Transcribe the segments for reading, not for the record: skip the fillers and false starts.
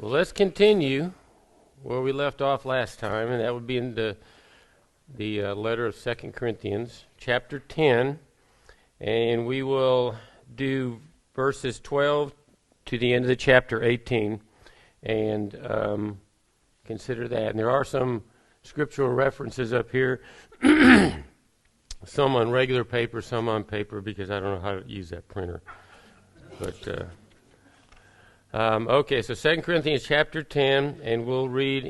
Well, let's continue where we left off last time, and that would be in the letter of 2 Corinthians, chapter 10, and we will do verses 12 to the end of the chapter 18, and consider that. And there are some scriptural references up here, some on regular paper, some on paper, because I don't know how to use that printer. But okay, so 2 Corinthians chapter 10, and we'll read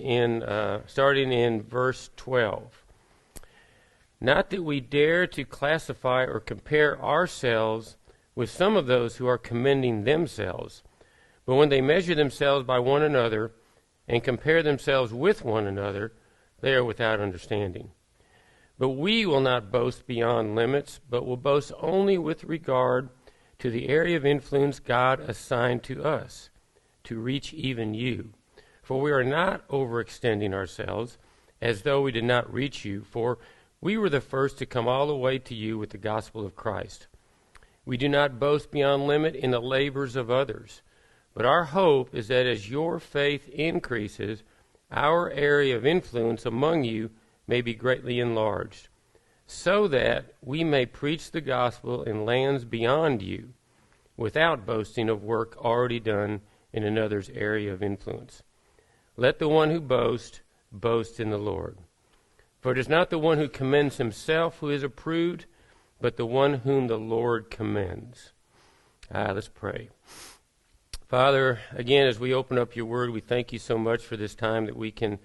starting in verse 12. Not that we dare to classify or compare ourselves with some of those who are commending themselves, but when they measure themselves by one another and compare themselves with one another, they are without understanding. But we will not boast beyond limits, but will boast only with regard to the area of influence God assigned to us, to reach even you. For we are not overextending ourselves as though we did not reach you, for we were the first to come all the way to you with the gospel of Christ. We do not boast beyond limit in the labors of others, but our hope is that as your faith increases, our area of influence among you may be greatly enlarged, so that we may preach the gospel in lands beyond you, without boasting of work already done in another's area of influence. Let the one who boasts, boast in the Lord. For it is not the one who commends himself who is approved, but the one whom the Lord commends. Let's pray. Father, again, as we open up your word, we thank you so much for this time that we can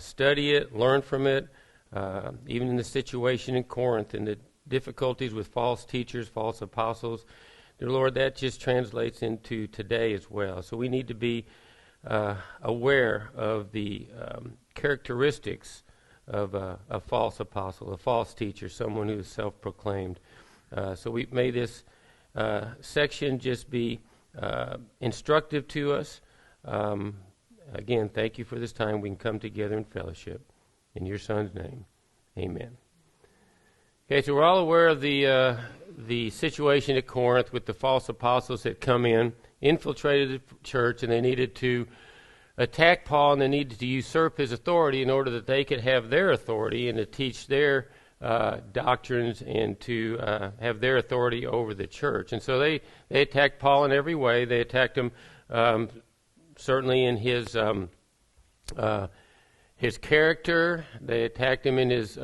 study it, learn from it, even in the situation in Corinth and the difficulties with false teachers, false apostles. Dear Lord, that just translates into today as well. So we need to be aware of the characteristics of a false apostle, a false teacher, someone who is self-proclaimed. So may this section just be instructive to us. Again, thank you for this time. We can come together in fellowship. In your Son's name, amen. Okay, so we're all aware of the situation at Corinth with the false apostles that come in, infiltrated the church, and they needed to attack Paul, and they needed to usurp his authority in order that they could have their authority and to teach their doctrines and to have their authority over the church. And so they attacked Paul in every way. They attacked him certainly in his character. They attacked him in his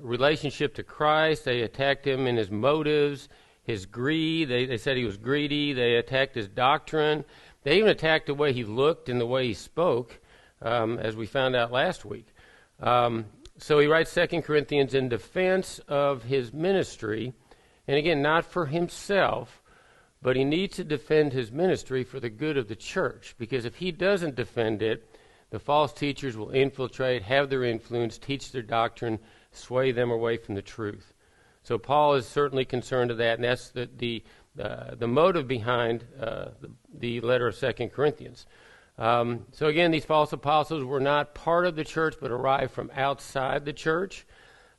relationship to Christ. They attacked him in his motives, his greed. They said he was greedy. They attacked his doctrine. They even attacked the way he looked and the way he spoke, as we found out last week. So he writes 2 Corinthians in defense of his ministry, and again, not for himself, but he needs to defend his ministry for the good of the church, because if he doesn't defend it, the false teachers will infiltrate, have their influence, teach their doctrine, sway them away from the truth. So Paul is certainly concerned of that, and that's the motive behind the letter of 2 Corinthians. So again, these false apostles were not part of the church, but arrived from outside the church.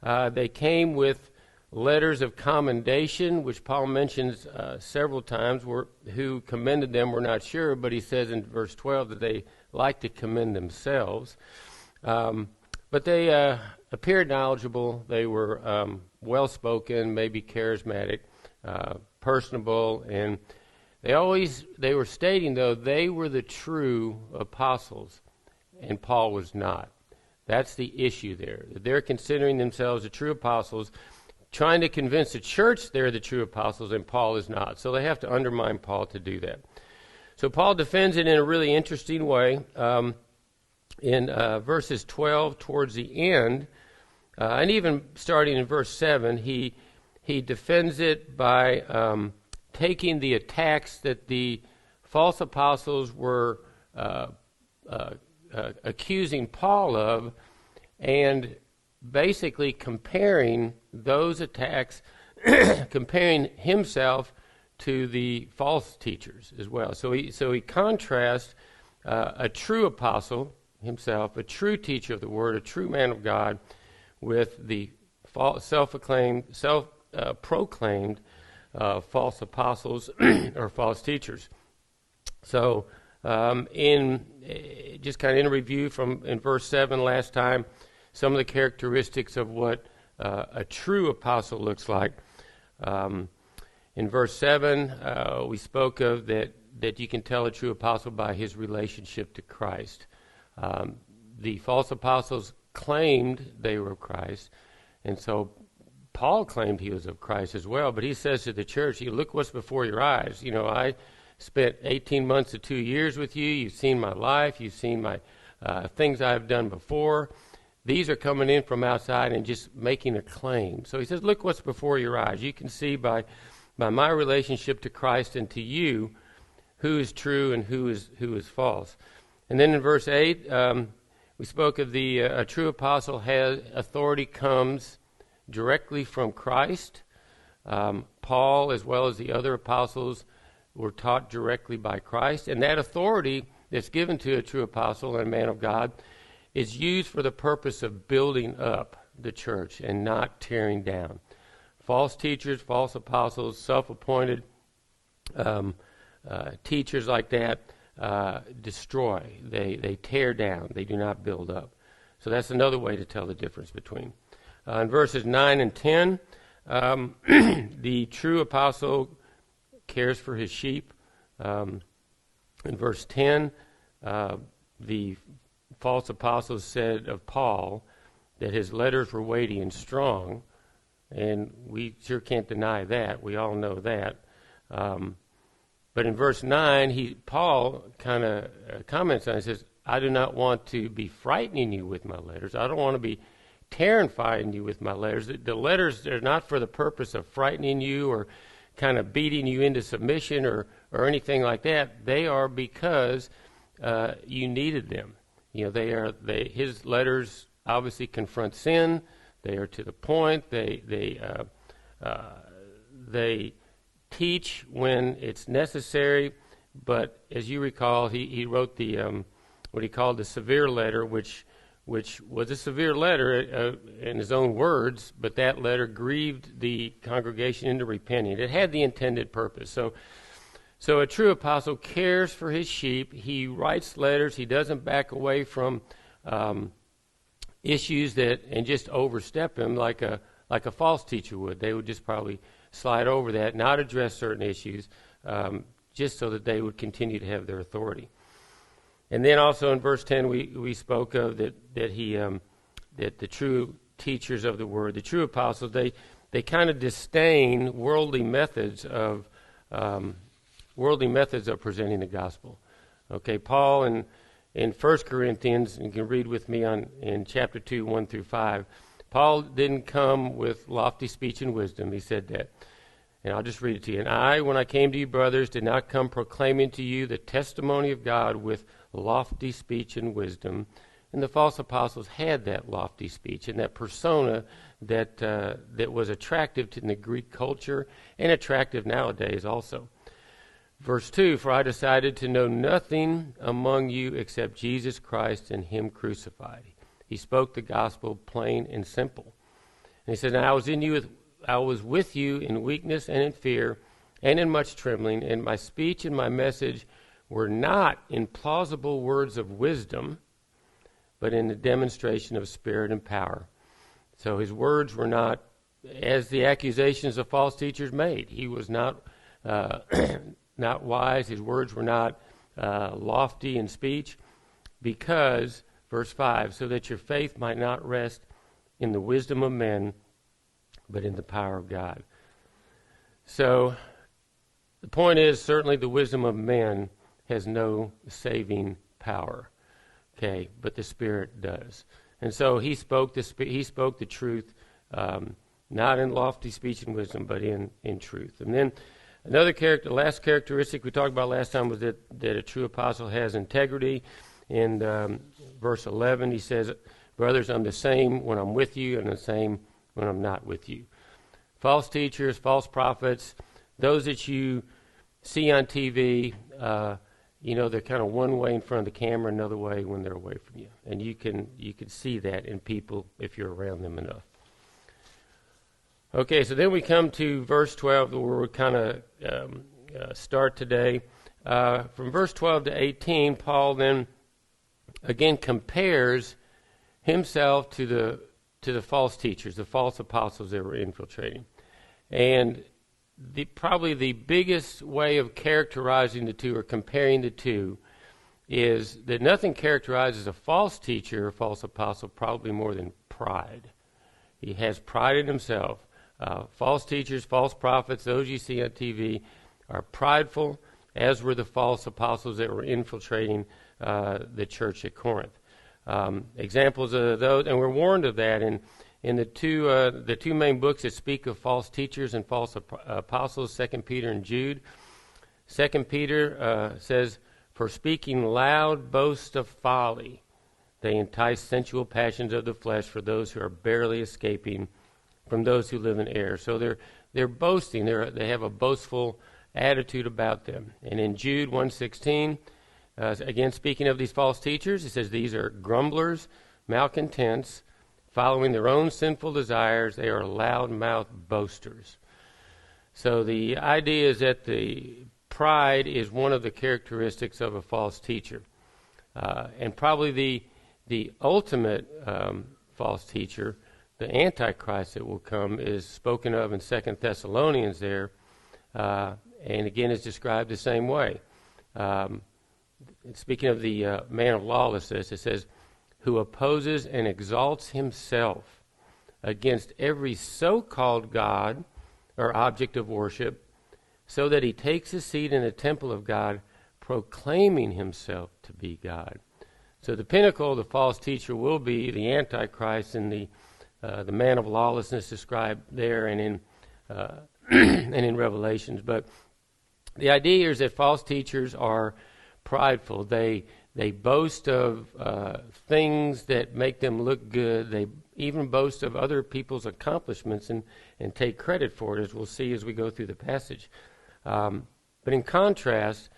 They came with letters of commendation, which Paul mentions several times. Who commended them, we're not sure, but he says in verse 12 that they like to commend themselves. But they appeared knowledgeable. They were well-spoken, maybe charismatic, personable, and they were stating, though, they were the true apostles, and Paul was not. That's the issue there. They're considering themselves the true apostles, trying to convince the church they're the true apostles, and Paul is not. So they have to undermine Paul to do that. So Paul defends it in a really interesting way. In verses 12 towards the end, and even starting in verse 7, he defends it by taking the attacks that the false apostles were accusing Paul of, and basically comparing those attacks, comparing himself to the false teachers as well. So he contrasts a true apostle himself, a true teacher of the word, a true man of God, with the self-proclaimed false apostles or false teachers. So Just kind of in a review from in verse 7 last time, some of the characteristics of what a true apostle looks like. In verse 7, we spoke of that you can tell a true apostle by his relationship to Christ. The false apostles claimed they were of Christ, and so Paul claimed he was of Christ as well, but he says to the church, look what's before your eyes. I spent 18 months to 2 years with you. You've seen my life. You've seen my things I've done before. These are coming in from outside and just making a claim. So he says, look what's before your eyes. You can see by my relationship to Christ and to you who is true and who is false. And then in verse 8, we spoke of a true apostle has authority comes directly from Christ. Paul, as well as the other apostles, were taught directly by Christ. And that authority that's given to a true apostle and man of God is used for the purpose of building up the church and not tearing down. False teachers, false apostles, self-appointed teachers like that destroy. They tear down. They do not build up. So that's another way to tell the difference between. In verses 9 and 10, the true apostle cares for his sheep. In verse 10, the false apostles said of Paul that his letters were weighty and strong, and we sure can't deny that. We all know that. But in verse 9, Paul kind of comments on it. He says, I do not want to be frightening you with my letters. I don't want to be terrifying you with my letters. The letters are not for the purpose of frightening you or kind of beating you into submission or anything like that. They are because you needed them. His letters obviously confront sin. They are to the point. They teach when it's necessary. But as you recall, he wrote what he called the severe letter, which was a severe letter in his own words, but that letter grieved the congregation into repenting. It had the intended purpose. So a true apostle cares for his sheep. He writes letters. He doesn't back away from issues and just overstep them like a false teacher would. They would just probably slide over that, not address certain issues, just so that they would continue to have their authority. And then also in verse 10, we spoke of that the true teachers of the word, the true apostles, they kind of disdain worldly methods of presenting the gospel. Okay, Paul in 1 Corinthians, you can read with me in chapter 2, 1 through 5. Paul didn't come with lofty speech and wisdom. He said that. And I'll just read it to you. And I, when I came to you, brothers, did not come proclaiming to you the testimony of God with lofty speech and wisdom. And the false apostles had that lofty speech and that persona that was attractive to the Greek culture and attractive nowadays also. Verse 2, for I decided to know nothing among you except Jesus Christ and him crucified. He spoke the gospel plain and simple. And he said, and I was with you in weakness and in fear and in much trembling, and my speech and my message were not in plausible words of wisdom, but in the demonstration of spirit and power. So his words were not as the accusations of false teachers made. He was not not wise. His words were not lofty in speech, because, verse 5, so that your faith might not rest in the wisdom of men, but in the power of God. So the point is, certainly the wisdom of men has no saving power, okay, but the Spirit does. And so he spoke the truth, not in lofty speech and wisdom, but in truth. And then another last characteristic we talked about last time was that a true apostle has integrity. In verse 11, he says, brothers, I'm the same when I'm with you and the same when I'm not with you. False teachers, false prophets, those that you see on TV, they're kind of one way in front of the camera, another way when they're away from you. And you can see that in people if you're around them enough. Okay, so then we come to verse 12, where we kind of start today. from verse 12 to 18, Paul then again compares himself to the false teachers, the false apostles that were infiltrating. And probably the biggest way of characterizing the two or comparing the two is that nothing characterizes a false teacher or false apostle probably more than pride. He has pride in himself. False teachers, false prophets, those you see on TV, are prideful, as were the false apostles that were infiltrating the church at Corinth. Examples of those, and we're warned of that in the two main books that speak of false teachers and false apostles, 2 Peter and Jude. 2 Peter says, "For speaking loud boasts of folly, they entice sensual passions of the flesh for those who are barely escaping from those who live in error." So they're boasting. They have a boastful attitude about them. And in Jude 1:16, again speaking of these false teachers, it says these are grumblers, malcontents, following their own sinful desires. They are loud-mouthed boasters. So the idea is that the pride is one of the characteristics of a false teacher. And probably the ultimate false teacher, the Antichrist that will come, is spoken of in 2 Thessalonians there, and again is described the same way. Speaking of the man of lawlessness, it says, "Who opposes and exalts himself against every so-called God or object of worship, so that he takes his seat in the temple of God, proclaiming himself to be God." So the pinnacle of the false teacher will be the Antichrist and the man of lawlessness described there and in and in Revelations. But the idea here is that false teachers are prideful. They boast of things that make them look good. They even boast of other people's accomplishments and take credit for it, as we'll see as we go through the passage. But in contrast,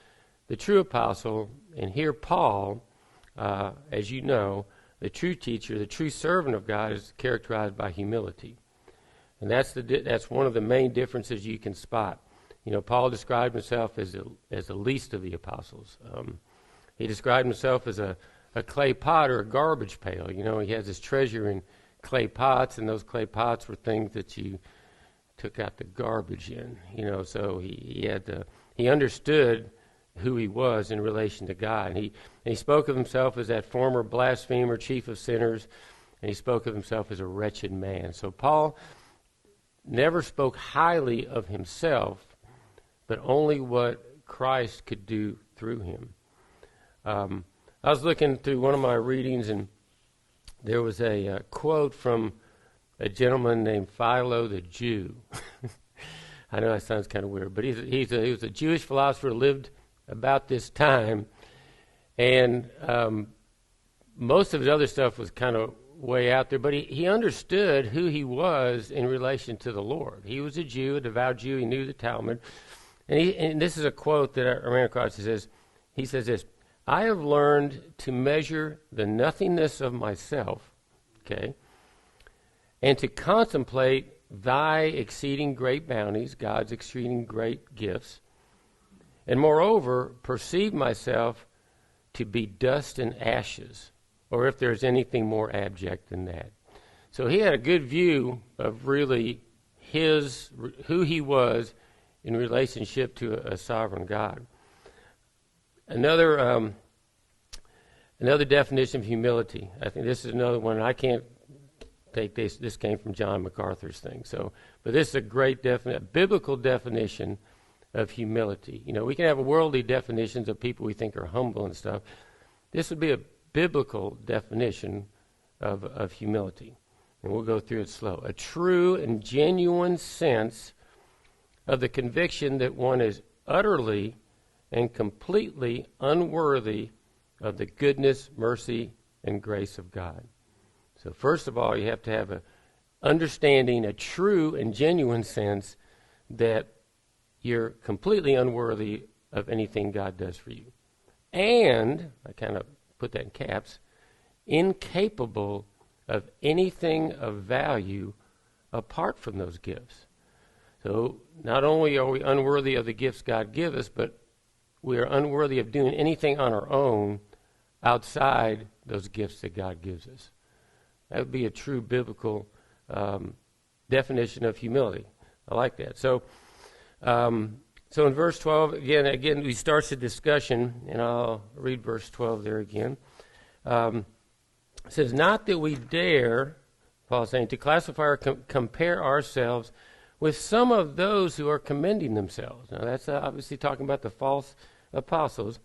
the true apostle, and here Paul, as you know, the true teacher, the true servant of God, is characterized by humility. And that's one of the main differences you can spot. You know, Paul described himself as the least of the apostles. He described himself as a clay pot or a garbage pail. You know, he has his treasure in clay pots, and those clay pots were things that you took out the garbage in. You know, so he understood who he was in relation to God. And he spoke of himself as that former blasphemer, chief of sinners, and he spoke of himself as a wretched man. So Paul never spoke highly of himself, but only what Christ could do through him. I was looking through one of my readings, and there was a quote from a gentleman named Philo the Jew. I know that sounds kind of weird, but he was a Jewish philosopher who lived about this time, and most of his other stuff was kind of way out there, but he understood who he was in relation to the Lord. He was a Jew, a devout Jew. He knew the Talmud. And this is a quote that I ran across. He says this, "I have learned to measure the nothingness of myself, okay, and to contemplate thy exceeding great bounties," God's exceeding great gifts, "and moreover, perceive myself to be dust and ashes, or if there's anything more abject than that." So he had a good view of really who he was in relationship to a sovereign God. Another definition of humility. I think this is another one. I can't take this. This came from John MacArthur's thing. But this is a great biblical definition of humility. You know, we can have worldly definitions of people we think are humble and stuff. This would be a biblical definition of humility. And we'll go through it slow. A true and genuine sense of the conviction that one is utterly and completely unworthy of the goodness, mercy, and grace of God. So first of all, you have to have a true and genuine sense that you're completely unworthy of anything God does for you. And, I kind of put that in caps, incapable of anything of value apart from those gifts. So not only are we unworthy of the gifts God gives us, but we are unworthy of doing anything on our own outside those gifts that God gives us. That would be a true biblical definition of humility. I like that. So in verse 12, again, he starts the discussion, and I'll read verse 12 there again. It says, not that we dare, Paul's saying, to classify or compare ourselves with some of those who are commending themselves. Now, that's obviously talking about the false apostles.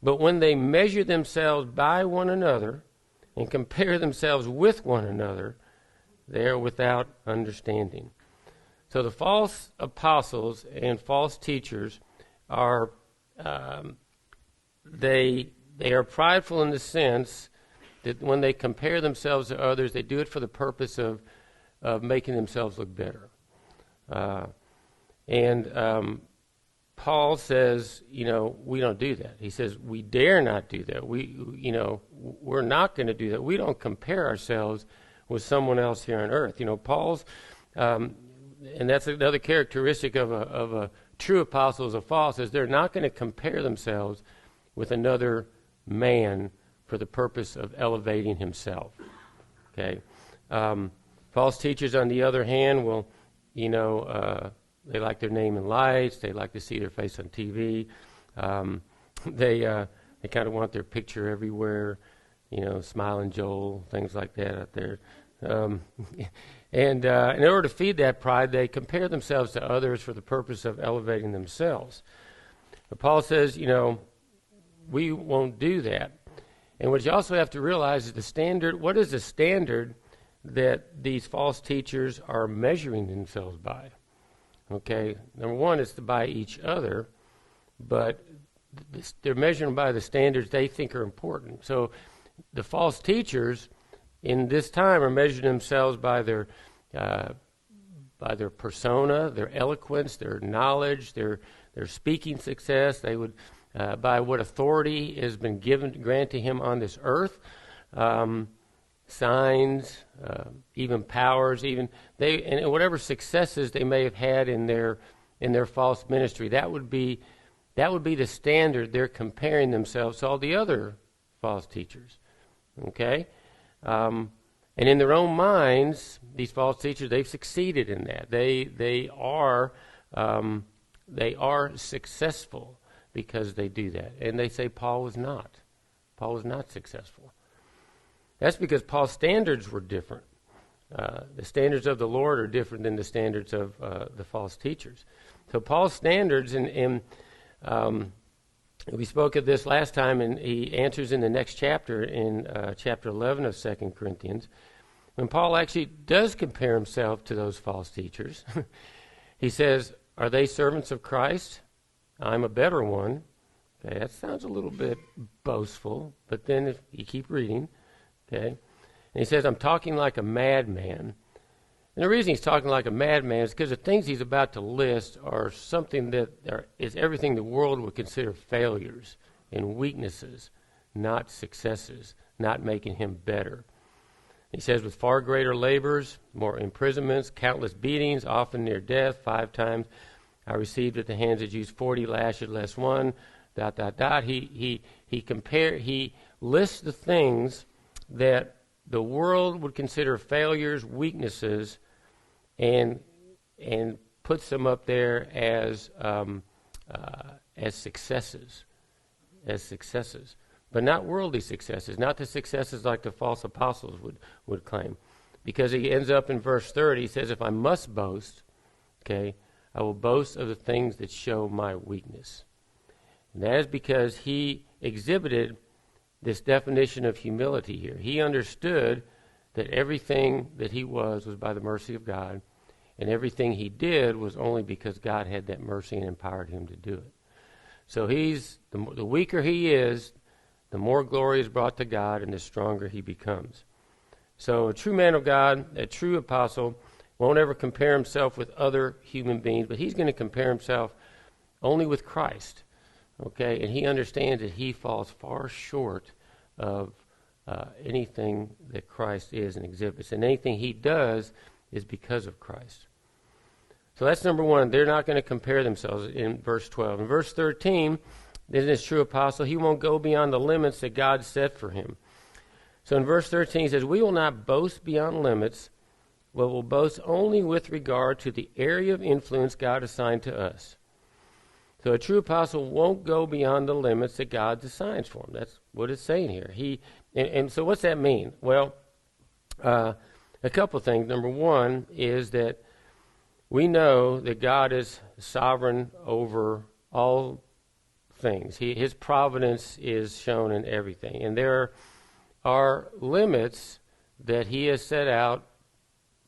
But when they measure themselves by one another and compare themselves with one another, they are without understanding. So the false apostles and false teachers are they are prideful in the sense that when they compare themselves to others, they do it for the purpose of making themselves look better. Paul says, we don't do that. He says we dare not do that. We're not going to do that. We don't compare ourselves with someone else here on earth. Paul's, and that's another characteristic of a true apostle as a false, is they're not going to compare themselves with another man for the purpose of elevating himself. Okay, false teachers, on the other hand, will, they like their name in lights. They like to see their face on TV. They kind of want their picture everywhere. Smiling Joel, things like that out there. And in order to feed that pride, they compare themselves to others for the purpose of elevating themselves. But Paul says, we won't do that. And what you also have to realize is the standard. What is the standard that these false teachers are measuring themselves by? Okay, number one is to by each other, but they're measuring by the standards they think are important. So the false teachers in this time are measuring themselves by their persona, their eloquence, their knowledge, their speaking success. They would by what authority has been granted to him on this earth, signs, even powers, and whatever successes they may have had in their false ministry. That would be the standard they're comparing themselves to all the other false teachers. Okay. And in their own minds, these false teachers, they've succeeded in that. They are successful because they do that. And they say Paul was not. Paul was not successful. That's because Paul's standards were different. The standards of the Lord are different than the standards of the false teachers. So Paul's standards, and we spoke of this last time, and he answers in the next chapter, in chapter 11 of 2 Corinthians, when Paul actually does compare himself to those false teachers. He says, are they servants of Christ? I'm a better one. Okay, that sounds a little bit boastful, but then if you keep reading, okay, and he says, I'm talking like a madman. And the reason he's talking like a madman is because the things he's about to list are something that is everything the world would consider failures and weaknesses, not successes, not making him better. He says, with far greater labors, more imprisonments, countless beatings, often near death, 5 times I received at the hands of Jews 40 lashes less one, ... He lists the things that the world would consider failures, weaknesses, and puts them up there as successes, but not worldly successes, not the successes like the false apostles would claim, because he ends up in verse 30. He says, "If I must boast, okay, I will boast of the things that show my weakness." And that is because he exhibited this definition of humility here. He understood that everything that he was by the mercy of God, and everything he did was only because God had that mercy and empowered him to do it. So the weaker he is, the more glory is brought to God, and the stronger he becomes. So a true man of God, a true apostle, won't ever compare himself with other human beings, but he's going to compare himself only with Christ. Okay, and he understands that he falls far short of anything that Christ is and exhibits. And anything he does is because of Christ. So that's number one. They're not going to compare themselves in verse 12. In verse 13, this true apostle, he won't go beyond the limits that God set for him. So in verse 13 he says, we will not boast beyond limits, but will boast only with regard to the area of influence God assigned to us. So a true apostle won't go beyond the limits that God assigns for him. That's what it's saying here. And so what's that mean? Well, a couple of things. Number one is that we know that God is sovereign over all things. His providence is shown in everything. And there are limits that he has set out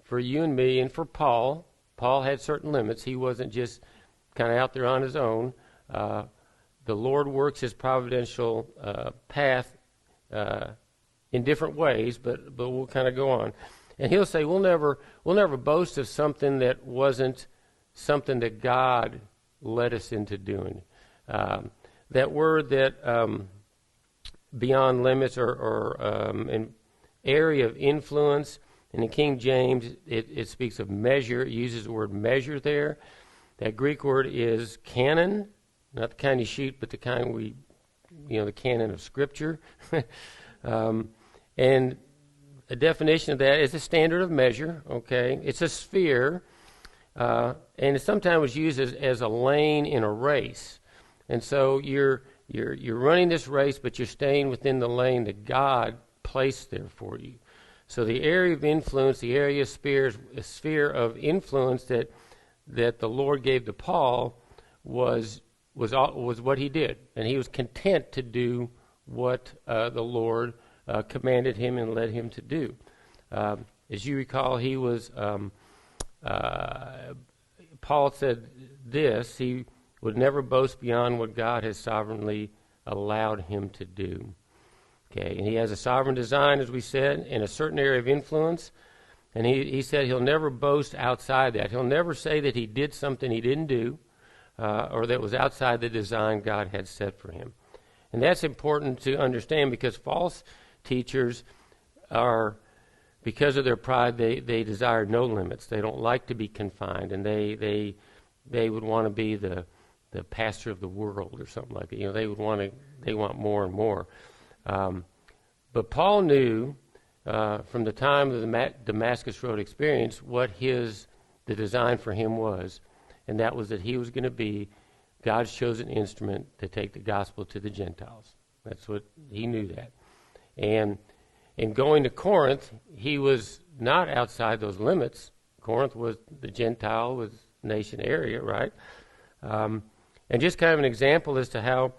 for you and me and for Paul. Paul had certain limits. He wasn't just kind of out there on his own. The Lord works his providential path in different ways, but we'll kind of go on. And he'll say, we'll never boast of something that wasn't something that God led us into doing. That word that beyond limits or an area of influence, and in King James it speaks of measure. It uses the word measure there. That Greek word is canon, not the kind you shoot, but the kind the canon of Scripture. And a definition of that is a standard of measure, okay? It's a sphere, and it sometimes was used as a lane in a race. And so you're running this race, but you're staying within the lane that God placed there for you. So the area of influence, the area of sphere of influence that the Lord gave to Paul was what he did, and he was content to do what the Lord commanded him and led him to do. As you recall, he was Paul said this: he would never boast beyond what God has sovereignly allowed him to do. Okay, and he has a sovereign design, as we said, in a certain area of influence. And he said he'll never boast outside that. He'll never say that he did something he didn't do or that was outside the design God had set for him. And that's important to understand, because false teachers are, because of their pride, they desire no limits. They don't like to be confined, and they would want to be the pastor of the world or something like that. They want more and more. But Paul knew from the time of the Damascus Road experience what the design for him was, and that was that he was going to be God's chosen instrument to take the gospel to the Gentiles. That's what he knew that. And in going to Corinth, he was not outside those limits. Corinth was the Gentile, was nation area, right? And just kind of an example as to how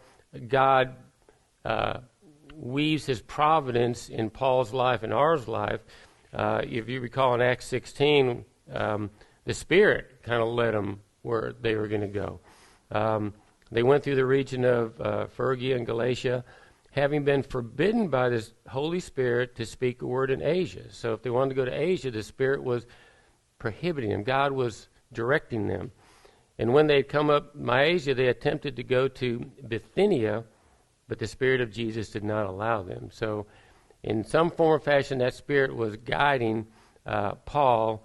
God weaves his providence in Paul's life and ours life. If you recall in Acts 16, the Spirit kind of led them where they were going to go. They went through the region of Phrygia and Galatia, having been forbidden by the Holy Spirit to speak a word in Asia. So if they wanted to go to Asia, the Spirit was prohibiting them. God was directing them. And when they had come up Mysia, they attempted to go to Bithynia, but the Spirit of Jesus did not allow them. So in some form or fashion, that Spirit was guiding Paul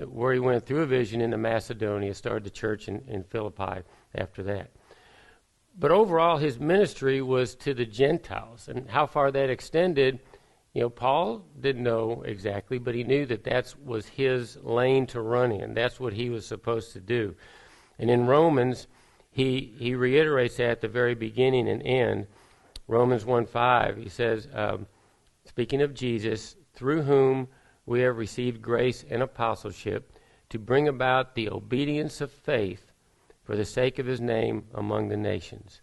where he went through a vision into Macedonia, started the church in Philippi after that. But overall, his ministry was to the Gentiles. And how far that extended, Paul didn't know exactly, but he knew that was his lane to run in. That's what he was supposed to do. And in Romans, he reiterates that at the very beginning and end. Romans 1:5, he says, speaking of Jesus, through whom we have received grace and apostleship to bring about the obedience of faith for the sake of his name among the nations.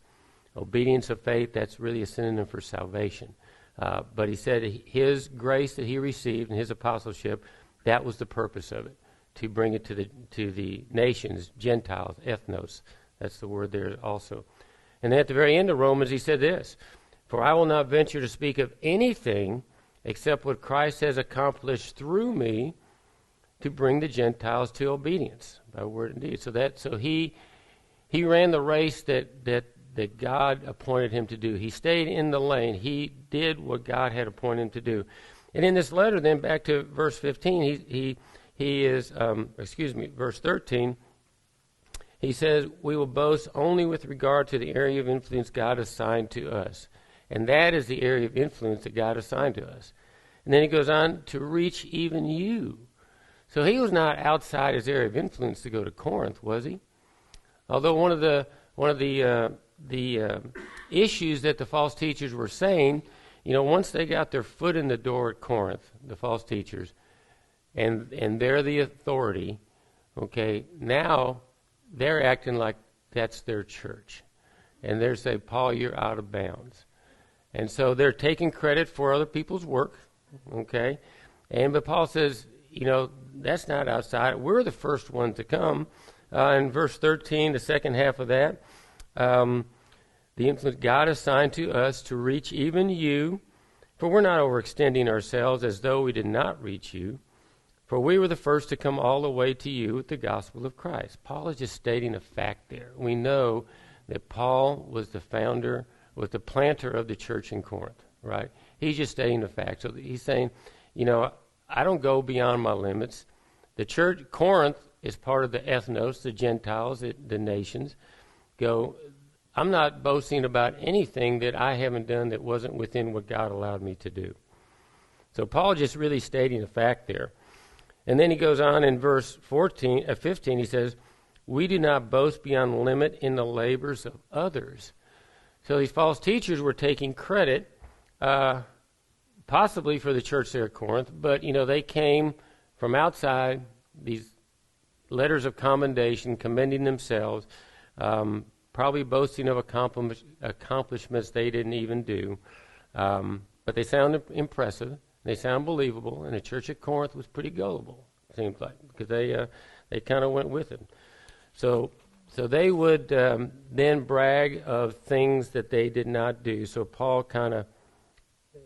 Obedience of faith, that's really a synonym for salvation. But he said his grace that he received and his apostleship, that was the purpose of it, to bring it to the nations, Gentiles, ethnos. That's the word there also. And then at the very end of Romans, he said this: for I will not venture to speak of anything except what Christ has accomplished through me to bring the Gentiles to obedience by word and deed. So he ran the race that God appointed him to do. He stayed in the lane. He did what God had appointed him to do. And in this letter, then back to verse 15, verse 13, he says, we will boast only with regard to the area of influence God assigned to us. And that is the area of influence that God assigned to us. And then he goes on to reach even you. So he was not outside his area of influence to go to Corinth, was he? Although one of the issues that the false teachers were saying, once they got their foot in the door at Corinth, the false teachers, and they're the authority, okay, now they're acting like that's their church. And they're saying, Paul, you're out of bounds. And so they're taking credit for other people's work, okay? But Paul says, that's not outside. We're the first one to come. In verse 13, the second half of that, the influence God assigned to us to reach even you, for we're not overextending ourselves as though we did not reach you, for we were the first to come all the way to you with the gospel of Christ. Paul is just stating a fact there. We know that Paul was the founder, was the planter of the church in Corinth, right? He's just stating a fact. So he's saying, I don't go beyond my limits. The church, Corinth, is part of the ethnos, the Gentiles, the nations. I'm not boasting about anything that I haven't done that wasn't within what God allowed me to do. So Paul just really stating a fact there. And then he goes on in verse 15, he says, we do not boast beyond the limit in the labors of others. So these false teachers were taking credit, possibly for the church there at Corinth, but, they came from outside, these letters of commendation, commending themselves, probably boasting of accomplishments they didn't even do. But they sound impressive. They sound believable, and the church at Corinth was pretty gullible, it seems like, because they kind of went with it. So they would then brag of things that they did not do. So Paul kind of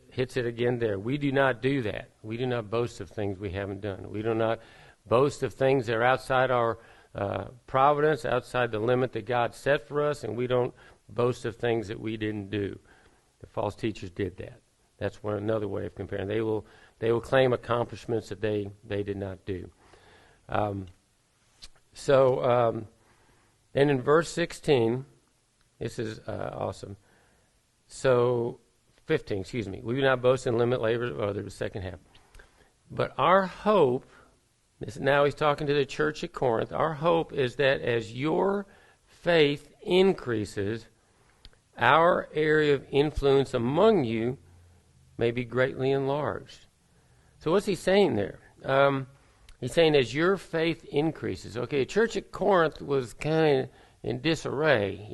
hits it again there. We do not do that. We do not boast of things we haven't done. We do not boast of things that are outside our providence, outside the limit that God set for us, and we don't boast of things that we didn't do. The false teachers did that. That's another way of comparing. They will claim accomplishments that they did not do. And in verse 16, this is awesome. So 15, we do not boast in limit labors of others, the second half. But our hope, now he's talking to the church at Corinth, our hope is that as your faith increases, our area of influence among you may be greatly enlarged. So what's he saying there? He's saying as your faith increases. Okay, the church at Corinth was kind of in disarray.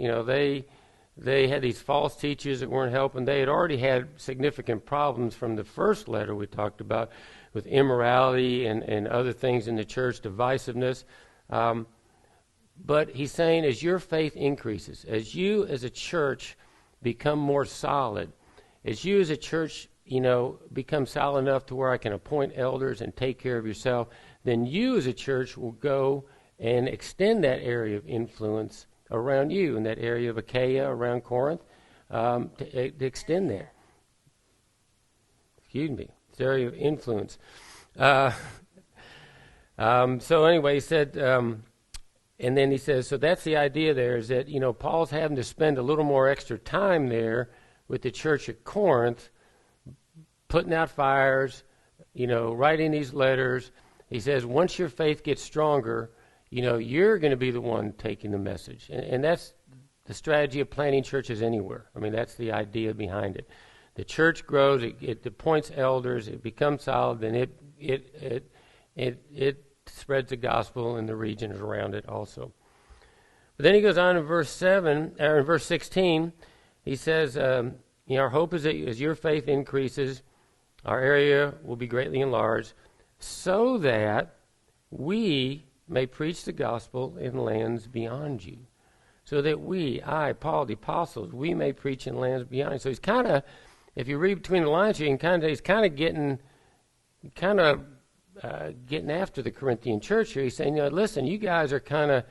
They had these false teachers that weren't helping. They had already had significant problems from the first letter we talked about with immorality and other things in the church, divisiveness. But he's saying as your faith increases, as you as a church become more solid, as you as a church become solid enough to where I can appoint elders and take care of yourself, then you as a church will go and extend that area of influence around you, in that area of Achaia, around Corinth, to extend there. This area of influence. So anyway, he said, and then he says, so that's the idea there, is that, Paul's having to spend a little more extra time there with the church at Corinth, putting out fires, writing these letters. He says, once your faith gets stronger, you're going to be the one taking the message. And that's the strategy of planting churches anywhere. I mean, that's the idea behind it. The church grows, it appoints elders, it becomes solid, and it spreads the gospel in the regions around it also. But then he goes on in verse 16, he says, our hope is that as your faith increases, our area will be greatly enlarged, so that we may preach the gospel in lands beyond you. So that I, Paul, the apostles, we may preach in lands beyond you. So he's kind of, if you read between the lines here, he's kind of getting after the Corinthian church here. He's saying, listen, you guys are kind of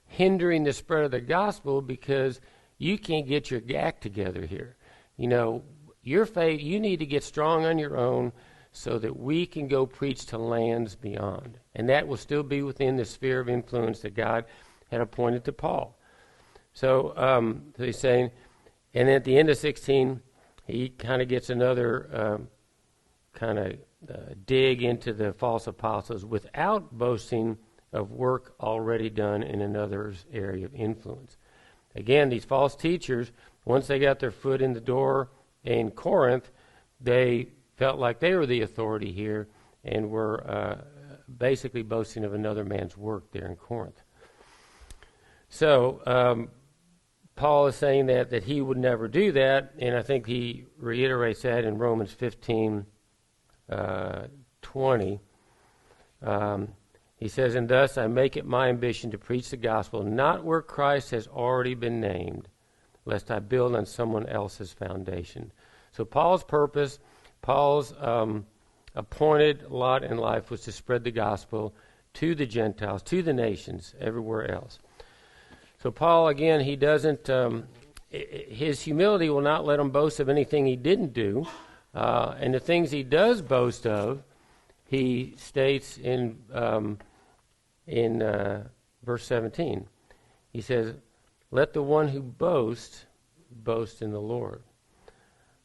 hindering the spread of the gospel because you can't get your act together here. Your faith, you need to get strong on your own so that we can go preach to lands beyond. And that will still be within the sphere of influence that God had appointed to Paul. So he's saying, and at the end of 16, he kind of gets another dig into the false apostles without boasting of work already done in another's area of influence. Again, these false teachers, once they got their foot in the door in Corinth, they felt like they were the authority here and were basically boasting of another man's work there in Corinth. So Paul is saying that he would never do that, and I think he reiterates that in Romans 15:20. He says, "And thus I make it my ambition to preach the gospel, not where Christ has already been named, lest I build on someone else's foundation." So Paul's purpose, Paul's appointed lot in life was to spread the gospel to the Gentiles, to the nations, everywhere else. So Paul, again, he doesn't, his humility will not let him boast of anything he didn't do. And the things he does boast of, he states in verse 17. He says, "Let the one who boasts, boast in the Lord."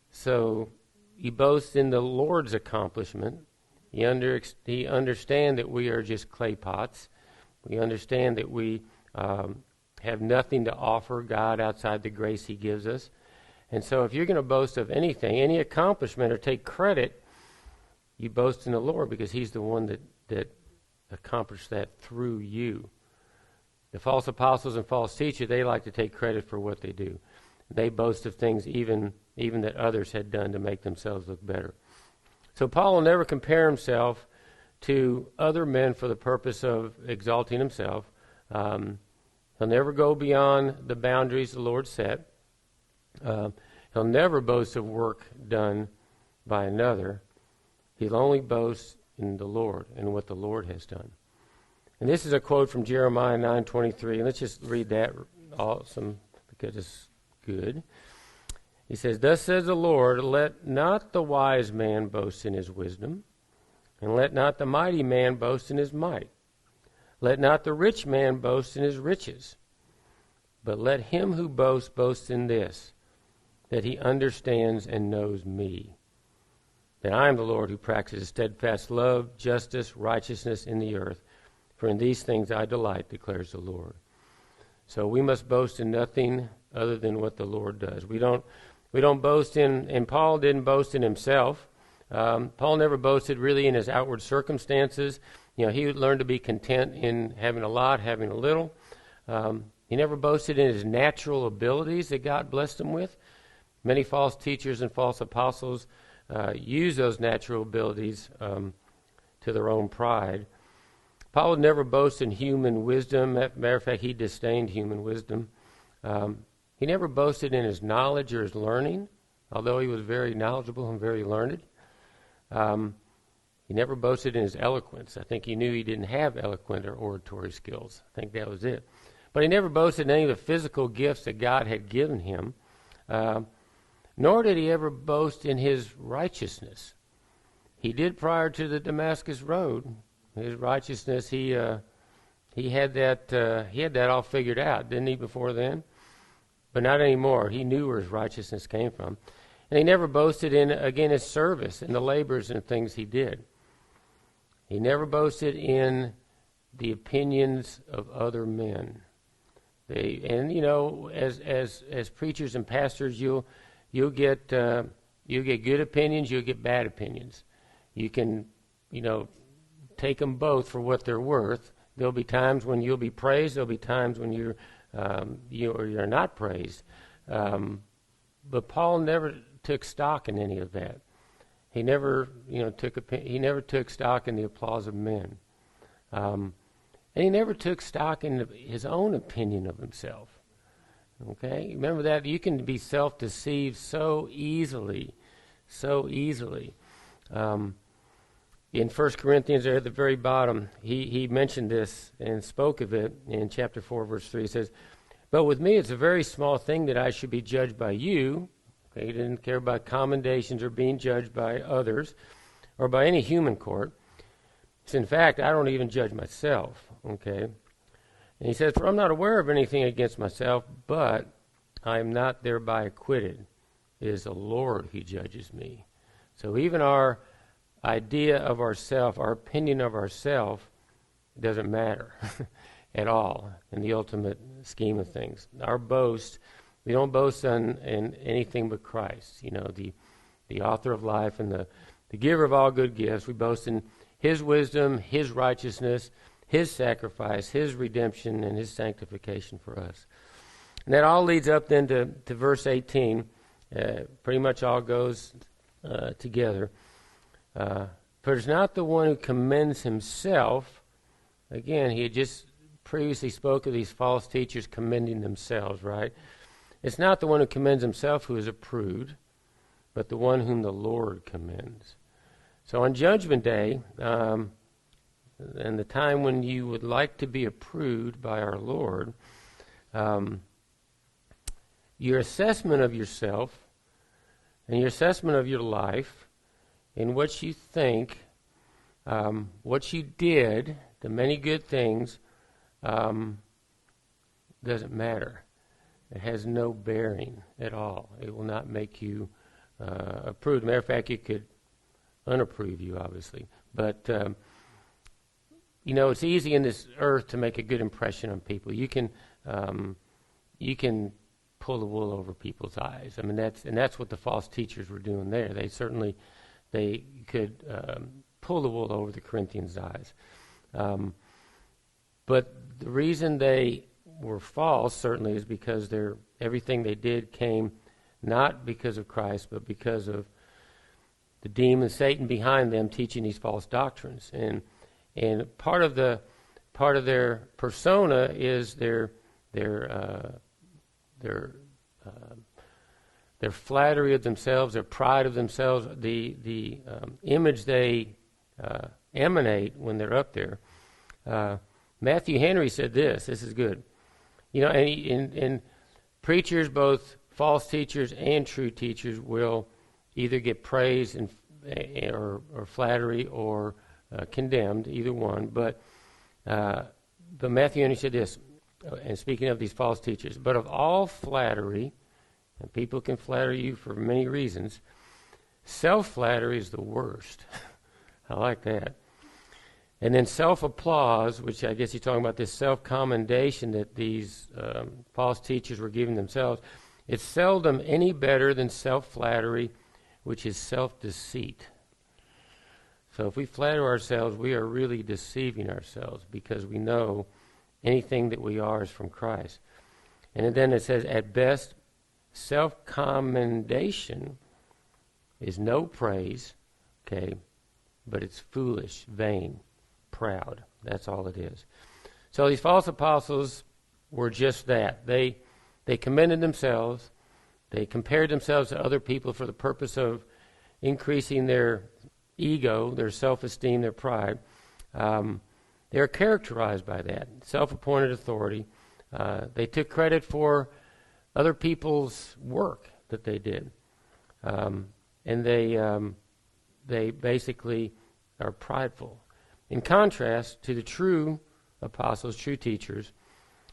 So he boasts in the Lord's accomplishment. He understands that we are just clay pots. We understand that we have nothing to offer God outside the grace he gives us. And so if you're going to boast of anything, any accomplishment, or take credit, you boast in the Lord because he's the one that accomplished that through you. The false apostles and false teachers, they like to take credit for what they do. They boast of things even that others had done to make themselves look better. So Paul will never compare himself to other men for the purpose of exalting himself. He'll never go beyond the boundaries the Lord set. He'll never boast of work done by another. He'll only boast in the Lord and what the Lord has done. And this is a quote from Jeremiah 9:23. And let's just read that awesome because it's good. He says, "Thus says the Lord, let not the wise man boast in his wisdom, and let not the mighty man boast in his might. Let not the rich man boast in his riches, but let him who boasts boast in this, that he understands and knows me, that I am the Lord who practices steadfast love, justice, righteousness in the earth. For in these things I delight, declares the Lord." So we must boast in nothing other than what the Lord does. We don't boast in, and Paul didn't boast in himself. Paul never boasted really in his outward circumstances. He would learn to be content in having a lot, having a little. He never boasted in his natural abilities that God blessed him with. Many false teachers and false apostles use those natural abilities to their own pride. Paul would never boast in human wisdom. As a matter of fact, he disdained human wisdom. He never boasted in his knowledge or his learning, although he was very knowledgeable and very learned. He never boasted in his eloquence. I think he knew he didn't have eloquent or oratory skills. I think that was it. But he never boasted in any of the physical gifts that God had given him, nor did he ever boast in his righteousness. He did prior to the Damascus Road. His righteousness, he had that all figured out, didn't he, before then? But not anymore. He knew where his righteousness came from. And he never boasted in, again, his service and the labors and things he did. He never boasted in the opinions of other men. As preachers and pastors, you'll get good opinions, you'll get bad opinions. You can, take them both for what they're worth. There'll be times when you'll be praised. There'll be times when you're not praised. But Paul never took stock in any of that. He never, took stock in the applause of men, and he never took stock in his own opinion of himself. Okay, remember that you can be self-deceived so easily. In 1 Corinthians, there at the very bottom, he mentioned this and spoke of it in chapter 4, verse 3. He says, "But with me it's a very small thing that I should be judged by you." Okay, he didn't care about commendations or being judged by others or by any human court. So in fact, I don't even judge myself. Okay, And he says, "For I'm not aware of anything against myself, but I am not thereby acquitted. It is the Lord who judges me." So even our idea of ourself, our opinion of ourself, doesn't matter at all in the ultimate scheme of things. Our boast, we don't boast in anything but Christ, the author of life and the giver of all good gifts. We boast in His wisdom, His righteousness, His sacrifice, His redemption, and His sanctification for us. And that all leads up then to verse 18. Pretty much all goes together. For it's not the one who commends himself. Again, he had just previously spoke of these false teachers commending themselves, right? It's not the one who commends himself who is approved, but the one whom the Lord commends. So on Judgment Day, and the time when you would like to be approved by our Lord, your assessment of yourself and your assessment of your life and what you think, what you did, the many good things, doesn't matter. It has no bearing at all. It will not make you approved. Matter of fact, it could unapprove you, obviously. But, it's easy in this earth to make a good impression on people. You can pull the wool over people's eyes. I mean, that's what the false teachers were doing there. They could pull the wool over the Corinthians' eyes. But the reason they were false certainly is because everything they did came not because of Christ, but because of the demon Satan behind them teaching these false doctrines. And part of their persona is their flattery of themselves, their pride of themselves, the image they emanate when they're up there. Matthew Henry said this is good. And preachers, both false teachers and true teachers, will either get praise or flattery or condemned, either one. But Matthew Henry said this, and speaking of these false teachers, "But of all flattery," and people can flatter you for many reasons, self-flattery is the worst. I like that. And then self-applause, which I guess he's talking about this self-commendation that these false teachers were giving themselves, it's seldom any better than self-flattery, which is self-deceit. So if we flatter ourselves, we are really deceiving ourselves because we know anything that we are is from Christ. And then it says, at best, self-commendation is no praise, okay, but it's foolish, vain, proud. That's all it is. So these false apostles were just that. They commended themselves. They compared themselves to other people for the purpose of increasing their ego, their self-esteem, their pride. They're characterized by that, self-appointed authority. They took credit for other people's work that they did. And they basically are prideful. In contrast to the true apostles, true teachers,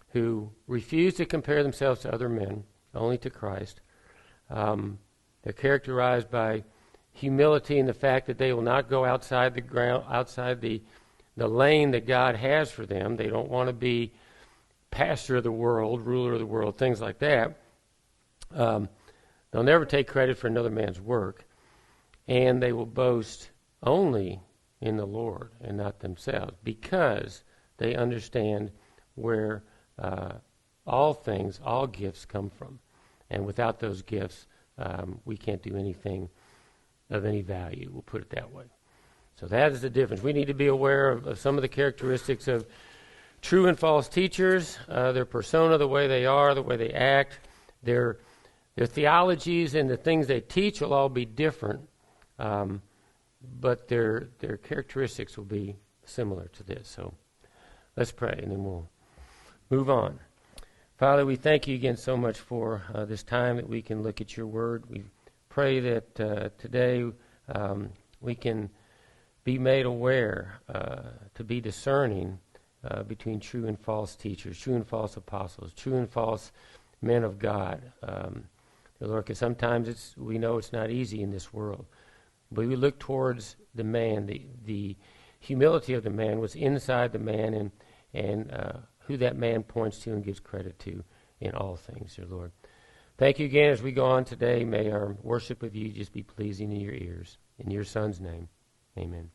who refuse to compare themselves to other men, only to Christ. They're characterized by humility in the fact that they will not go outside the ground, outside the lane that God has for them. They don't want to be pastor of the world, ruler of the world, things like that. They'll never take credit for another man's work, and they will boast only in the Lord and not themselves, because they understand where all things, all gifts come from. And without those gifts, we can't do anything of any value. We'll put it that way. So that is the difference. We need to be aware of some of the characteristics of true and false teachers, their persona, the way they are, the way they act, their theologies and the things they teach will all be different, but their characteristics will be similar to this. So let's pray, and then we'll move on. Father, we thank you again so much for this time that we can look at your word. We pray that today we can be made aware, to be discerning between true and false teachers, true and false apostles, true and false men of God. Lord, because sometimes we know it's not easy in this world. But we look towards the man. The humility of the man was inside the man, and who that man points to and gives credit to in all things, dear Lord. Thank you again as we go on today. May our worship of you just be pleasing in your ears. In your Son's name, amen.